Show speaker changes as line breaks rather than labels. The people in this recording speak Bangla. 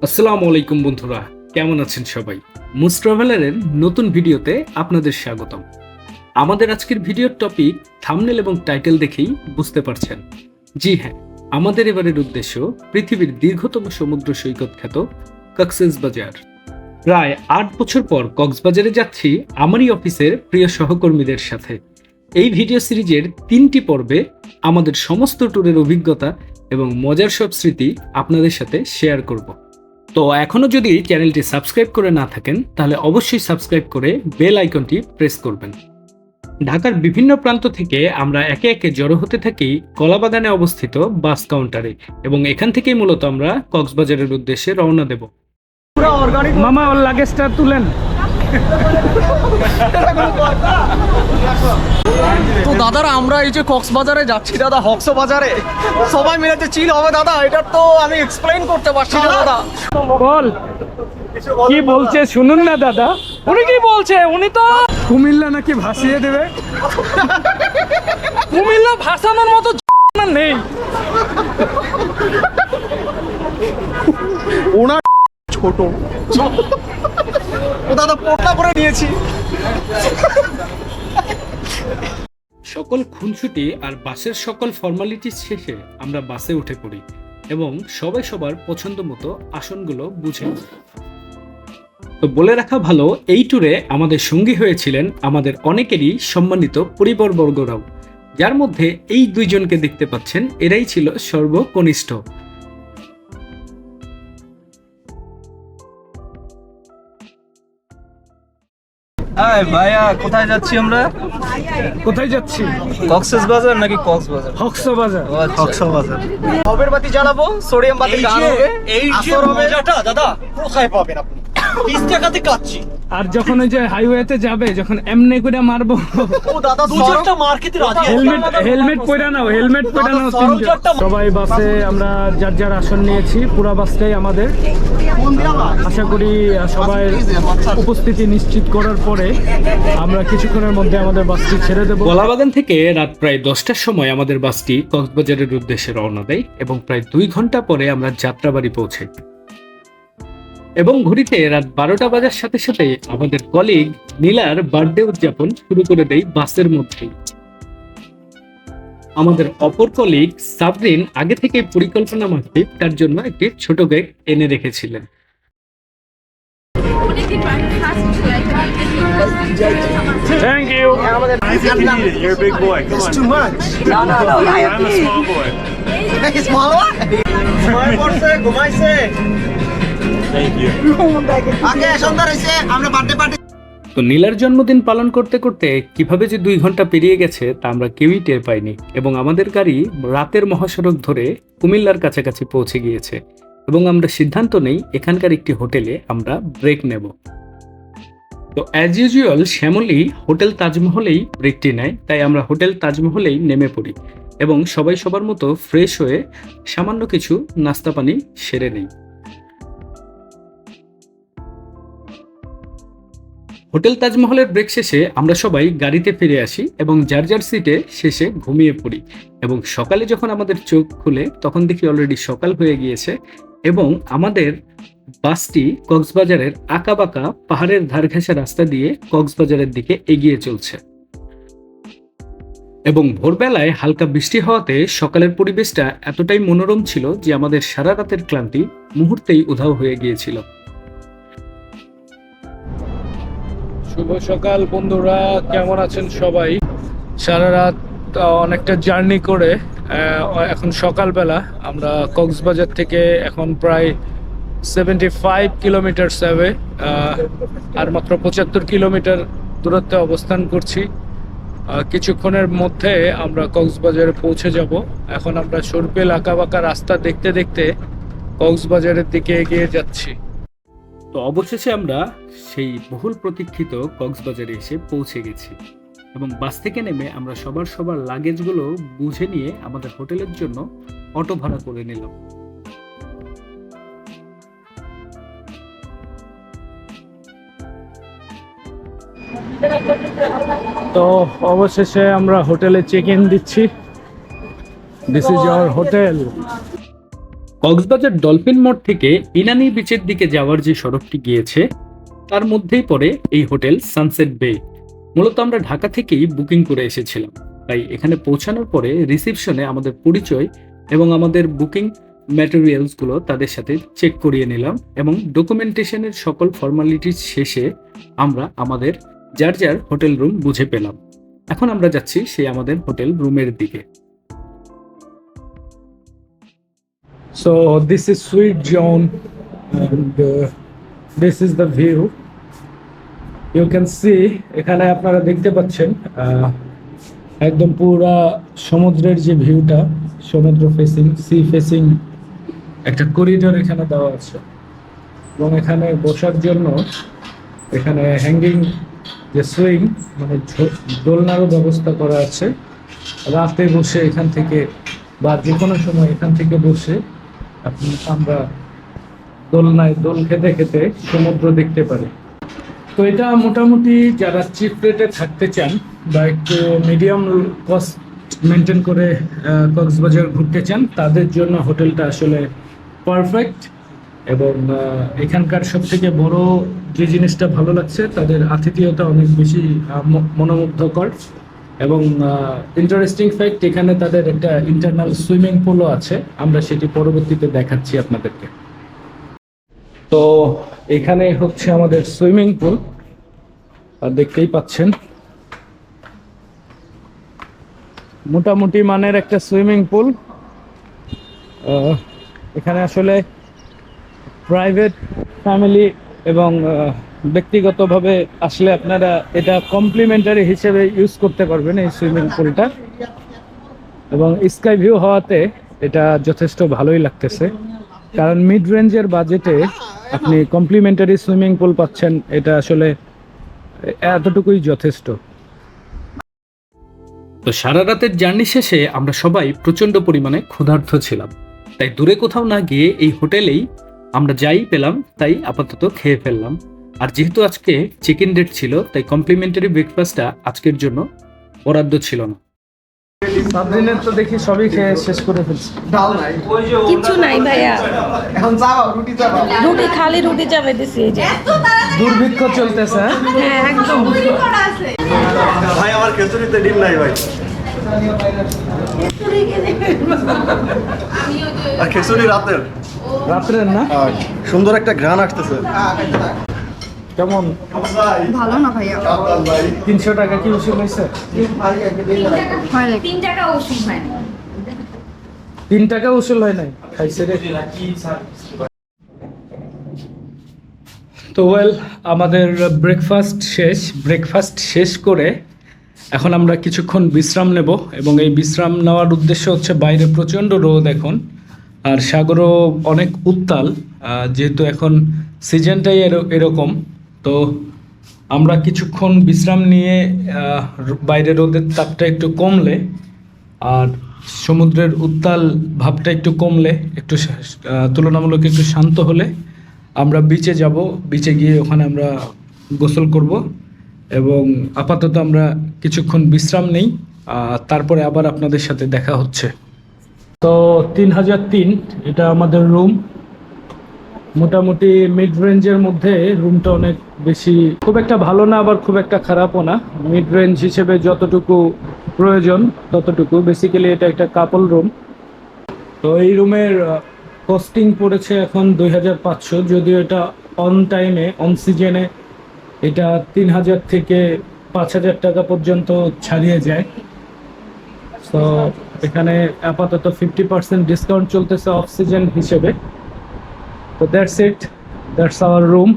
আসসালামু আলাইকুম বন্ধুরা, কেমন আছেন সবাই? মুস্ট্রাভেলারের নতুন ভিডিওতে আপনাদের স্বাগতম। আমাদের আজকের ভিডিওর টপিক থাম্বনেল এবং টাইটেল দেখেই বুঝতে পারছেন। জি হ্যাঁ, আমাদের এবারের উদ্দেশ্য পৃথিবীর দীর্ঘতম সমুদ্র সৈকত খ্যাত কক্সবাজার। প্রায় ৮ বছর পর কক্সবাজারে যাচ্ছি আমারই অফিসের প্রিয় সহকর্মীদের সাথে। এই ভিডিও সিরিজের ৩টি পর্বে আমাদের সমস্ত ট্যুরের অভিজ্ঞতা এবং মজার সব স্মৃতি আপনাদের সাথে শেয়ার করব। তো এখনো যদি চ্যানেলটি সাবস্ক্রাইব করে না থাকেন তাহলে অবশ্যই সাবস্ক্রাইব করে বেল আইকনটি প্রেস করবেন। ঢাকার বিভিন্ন প্রান্ত থেকে আমরা একে একে জড়ো হতে থাকি কলাবাগানে অবস্থিত বাস কাউন্টারে এবং এখান থেকেই মূলত আমরা কক্সবাজারের উদ্দেশ্যে রওনা দেব। মামা ওর লাগেজটা তুলেন।
তো দাদারা আমরা এই যে কক্সবাজারে যাচ্ছি দাদা, বাজারে সবাই মিলে যে চিল হবে দাদা, এটা তো আমি এক্সপ্লেইন করতে পারছি না দাদা।
বল কি বলছে শুনুন না দাদা। উনি কি বলছে? উনি তো কুমিল্লা নাকি ভাসিয়ে দেবে। কুমিল্লা ভাসানোর মতো নেই।
ওনার ছোট ও দাদা পোটলা করে নিয়েছি।
সকল খুনসুটি আর বাসের সকল ফর্মালিটি শেষে আমরা বাসে উঠে পড়ি এবং সবাই সবার পছন্দ মতো আসনগুলো বুঝে নিই। তো বলে রাখা ভালো, এই ট্যুরে আমাদের সঙ্গী হয়েছিলেন আমাদের অনেকেরই সম্মানিত পরিবারবর্গরাও, যার মধ্যে এই দুইজনকে দেখতে পাচ্ছেন, এরাই ছিল সর্বকনিষ্ঠ।
ভাইয়া কোথায় যাচ্ছি আমরা?
কোথায় যাচ্ছি?
কক্সবাজার নাকি কক্সবাজার?
কক্সবাজার।
কক্সবাজার খবরের বাতি জ্বালাবো, সোডিয়াম বাতি গান হবে, এই যে মজাটা দাদা কোথায় পাবেন আপনি? 20 টাকাতে কাচ্ছি।
আর যখন ওই যে হাইওয়েতে যাবে, যখন এমনি করে মারবো,
ও দাদা দু চারটা মার্কেটে রাজি আছে।
হেলমেট পরে নাও, হেলমেট পরে নাও। সবাই বাসে আমরা যার যার আসন নিয়েছি, পুরো বাসটাই আমাদের। আশা করি সবাই উপস্থিতি নিশ্চিত করার পরে আমরা কিছুক্ষণের মধ্যে আমাদের বাসটি ছেড়ে দেব। কলাবাগান থেকে রাত প্রায় 10টার সময় আমাদের বাসটি কক্সবাজারের উদ্দেশ্যে রওনা দেয় এবং প্রায় 2 ঘন্টা পরে আমরা যাত্রাবাড়ি পৌঁছাই এবং ঘুরিতে রাত 12টা বাজার সাথে সাথে আমাদের কলিগ নীলার বার্থডে উদযাপন শুরু করে দেয় বাসের মধ্যেই। আমাদের অপর কলিগ সাবরিন আগে থেকে পরিকল্পনা মাফিক তার জন্য একটি ছোট কেক এনে রেখেছিলেন। Thank you.
You're a big boy. Come on.
Too much.
No. I'm a small boy.
Small one? Small করছে ঘুমাইছে।
Thank you.
আগে সুন্দর হইছে, আমরা বার্থডে পার্টি।
তো নীলার জন্মদিন পালন করতে করতে কিভাবে যে 2 ঘন্টা পেরিয়ে গেছে তা আমরা কেউই টের পাইনি এবং আমাদের গাড়ি রাতের মহাসড়ক ধরে কুমিল্লার কাছাকাছি পৌঁছে গিয়েছে এবং আমরা সিদ্ধান্ত নেই এখানকার একটি হোটেলে আমরা ব্রেক নেব। তো অ্যাজ ইউজুয়াল শ্যামলী হোটেল তাজমহলেই ব্রেকটি নেয়, তাই আমরা হোটেল তাজমহলেই নেমে পড়ি এবং সবাই সবার মতো ফ্রেশ হয়ে সামান্য কিছু নাস্তা পানি সেরে নেই। হোটেল তাজমহলের ব্রেক শেষে আমরা সবাই গাড়িতে ফিরে আসি এবং যার যার সিটে শেষে ঘুমিয়ে পড়ি এবং সকালে যখন আমাদের চোখ খুলে তখন দেখি অলরেডি সকাল হয়ে গিয়েছে এবং আমাদের বাসটি কক্সবাজারের আঁকাবাঁকা পাহাড়ের ধার ঘেঁষা রাস্তা দিয়ে কক্সবাজারের দিকে এগিয়ে চলছে এবং ভোরবেলায় হালকা বৃষ্টি হওয়াতে সকালের পরিবেশটা এতটাই মনোরম ছিল যে আমাদের সারা রাতের ক্লান্তি মুহূর্তেই উধাও হয়ে গিয়েছিল। শুভ সকাল বন্ধুরা, কেমন আছেন সবাই? সারা রাত অনেকটা জার্নি করে এখন সকালবেলা আমরা কক্সবাজার থেকে এখন প্রায় 75 কিলোমিটার যাবে, আর মাত্র 75 কিলোমিটার দূরত্বে অবস্থান করছি। কিছুক্ষণের মধ্যে আমরা কক্সবাজারে পৌঁছে যাব। এখন আমরা সরপেল আঁকাবাঁকা রাস্তা দেখতে দেখতে কক্সবাজারের দিকে এগিয়ে যাচ্ছি। তো অবশেষে আমরা সেই বহুল প্রতীক্ষিত কক্সবাজারে এসে পৌঁছে গেছি এবং বাস থেকে নেমে আমরা সবার লাগেজগুলো বুঝে নিয়ে আমাদের হোটেলের জন্য অটো ভাড়া করে নিলাম। তো অবশেষে আমরা হোটেলে চেক ইন দিচ্ছি। This is our hotel. Cox's Bazar dolphin মোড় থেকে ইনানি বিচের দিকে যাওয়ার যে সড়কটি গিয়েছে তার মধ্যেই পড়ে এই হোটেল সানসেট বে। মূলত আমরা ঢাকা থেকেই বুকিং করে এসেছিলাম, তাই এখানে পৌঁছানোর পরে রিসিপশনে আমাদের পরিচয় এবং আমাদের বুকিং ম্যাটেরিয়ালসগুলো তাদের সাথে চেক করিয়ে নিলাম এবং ডকুমেন্টেশনের সকল ফর্মালিটিস শেষে আমরা আমাদের যার যার হোটেল রুম বুঝে পেলাম। এখন আমরা যাচ্ছি সেই আমাদের হোটেল রুমের দিকে। So this is Sweet John and this is the view. You can see এখানে আপনারা দেখতে পাচ্ছেন একদম পুরা সমুদ্রের যে ভিউটা, সমুদ্র ফেসিং, সি ফেসিং একটা করিডোর এখানে দেওয়া আছে এবং এখানে বসার জন্য এখানে হ্যাঙ্গিং যে সুইং মানে দোলনারও ব্যবস্থা করা আছে। রাতে বসে এখান থেকে বা যে কোনো সময় এখান থেকে বসে আমরা দোলনায় দোল খেতে খেতে সমুদ্র দেখতে পারি। তো এটা মোটামুটি যারা চিপ রেটে থাকতে চান বা একটু মিডিয়াম কস্ট মেনটেন করে কক্সবাজার ঘুরতে চান তাদের জন্য হোটেলটা আসলে পারফেক্ট। এবং এখানকার সবথেকে বড় যে জিনিসটা ভালো লাগছে তাদের আতিথেয়তা অনেক বেশি মনোমুগ্ধকর এবং ইন্টারেস্টিং ফ্যাক্ট এখানে তাদের একটা ইন্টারনাল সুইমিং পুলও আছে, আমরা সেটি পরবর্তীতে দেখাচ্ছি আপনাদেরকে। তো এখানে হচ্ছে আমাদের সুইমিং পুল, আর দেখতেই পাচ্ছেন মোটামুটি মানের একটা সুইমিং পুল। এখানে আসলে প্রাইভেট ফ্যামিলি এবং ব্যক্তিগতভাবে আসলে আপনারা এটা কমপ্লিমেন্টারি হিসেবে ইউজ করতে পারবেন এই সুইমিং পুলটা, এবং স্কাই ভিউ হওয়াতে এটা যথেষ্ট ভালোই লাগতেছে। কারণ মিড রেঞ্জের বাজেটে আপনি কমপ্লিমেন্টারি সুইমিং পুল পাচ্ছেন, এটা আসলে এতটুকুই যথেষ্ট। তো সারা রাতের জার্নি শেষে আমরা সবাই প্রচন্ড পরিমাণে ক্ষুধার্ত ছিলাম, তাই দূরে কোথাও না গিয়ে এই হোটেলেই আমরা যাই পেলাম তাই আপাতত খেয়ে ফেললাম। আর যেহেতু আজকে চেক ইন ডেট ছিল তাই কমপ্লিমেন্টারি ব্রেকফাস্টটা আজকের জন্য বরাদ্দ ছিল না। সাবরিনের তো দেখি সবই খেয়ে শেষ করে ফেলছি।
ডাল নাই,
কিছু নাই ভাইয়া,
এখন চাও রুটি চাও,
রুটি খালি রুটি চাবে দিছি এই যে।
দুর্ভিক্ষ চলতেছে।
হ্যাঁ একদম।
ভাই আমার খিচুড়িতে ডিম নাই ভাই, আর খিচুড়ি রাতের
রাত্রের না,
সুন্দর একটা ঘ্রাণ আসতেছে।
কেমন
ভালো না ভাইয়া,
300 টাকা কি উসুল হয়েছে?
3 টাকা ওষুধ হয় না।
3 টাকা উসুল হয় নাই, খাইছে রে। তো ওয়েল আমাদের ব্রেকফাস্ট শেষ করে এখন আমরা কিছুক্ষণ বিশ্রাম নেব, এবং এই বিশ্রাম নেওয়ার উদ্দেশ্য হচ্ছে বাইরে প্রচণ্ড রোদ এখন, আর সাগরও অনেক উত্তাল, যেহেতু এখন সিজনটাই এরকম। তো আমরা কিছুক্ষণ বিশ্রাম নিয়ে বাইরে রোদের তাপটা একটু কমলে আর সমুদ্রের উত্তাল ভাবটা একটু কমলে, একটু তুলনামূলক একটু শান্ত হলে আমরা বিচে যাব। বিচে গিয়ে ওখানে আমরা গোসল করব এবং আপাতত আমরা কিছুক্ষণ বিশ্রাম নেই, তারপরে আবার আপনাদের সাথে দেখা হচ্ছে। তো 3003 এটা আমাদের রুম, মোটামুটি মিড রেঞ্জের মধ্যে রুমটা অনেক বেশি, খুব একটা ভালো না আবার খুব একটা খারাপও না, মিড রেঞ্জ হিসেবে যতটুকু প্রয়োজন ততটুকু। বেসিক্যালি এটা একটা কাপল রুম। তো এই রুমের কস্টিং পড়েছে এখন 2500, যদিও এটা অন টাইমে অন সিজনে এটা 3000 থেকে 5000 টাকা পর্যন্ত ছাড়িয়ে যায়। তো এখানে আপাতত 50% ডিসকাউন্ট চলতেছে অফ সিজন হিসেবে। তো that's it, that's our room.